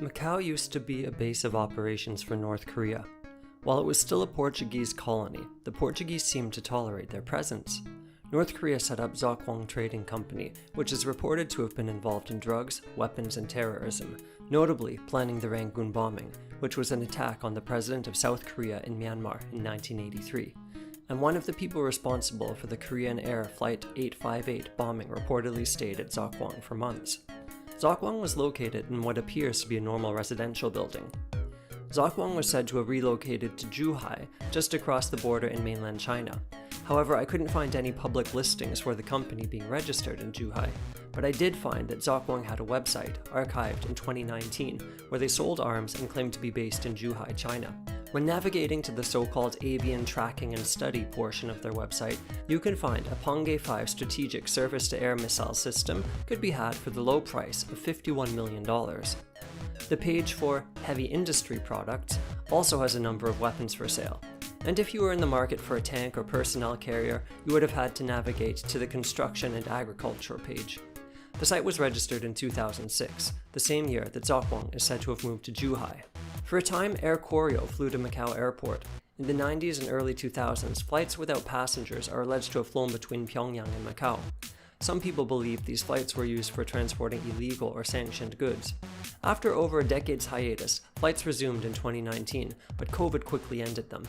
Macau used to be a base of operations for North Korea. While it was still a Portuguese colony, the Portuguese seemed to tolerate their presence. North Korea set up Zokwang Trading Company, which is reported to have been involved in drugs, weapons, and terrorism, notably planning the Rangoon bombing, which was an attack on the president of South Korea in Myanmar in 1983. And one of the people responsible for the Korean Air Flight 858 bombing reportedly stayed at Zokwang for months. Zokwang was located in what appears to be a normal residential building. Zokwang was said to have relocated to Zhuhai, just across the border in mainland China. However, I couldn't find any public listings for the company being registered in Zhuhai, but I did find that Zokwang had a website, archived in 2019, where they sold arms and claimed to be based in Zhuhai, China. When navigating to the so-called avian tracking and study portion of their website, you can find a Pangé 5 strategic surface-to-air missile system could be had for the low price of $51 million. The page for heavy industry products also has a number of weapons for sale. And if you were in the market for a tank or personnel carrier, you would have had to navigate to the construction and agriculture page. The site was registered in 2006, the same year that Zokwang is said to have moved to Zhuhai. For a time, Air Koryo flew to Macau Airport. In the 90s and early 2000s, flights without passengers are alleged to have flown between Pyongyang and Macau. Some people believe these flights were used for transporting illegal or sanctioned goods. After over a decade's hiatus, flights resumed in 2019, but COVID quickly ended them.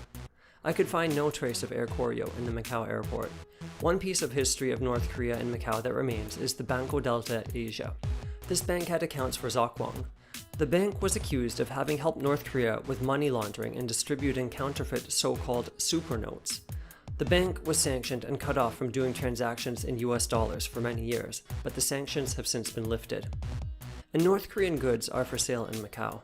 I could find no trace of Air Koryo in the Macau airport. One piece of history of North Korea and Macau that remains is the Banco Delta Asia. This bank had accounts for Zokwang. The bank was accused of having helped North Korea with money laundering and distributing counterfeit so-called super notes. The bank was sanctioned and cut off from doing transactions in US dollars for many years, but the sanctions have since been lifted. And North Korean goods are for sale in Macau.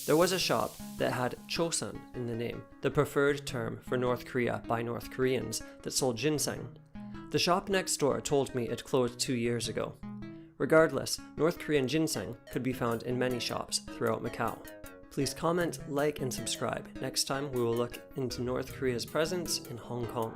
There was a shop that had Chosun in the name, the preferred term for North Korea by North Koreans, that sold ginseng. The shop next door told me it closed 2 years ago. Regardless, North Korean ginseng could be found in many shops throughout Macau. Please comment, like, and subscribe. Next time we will look into North Korea's presence in Hong Kong.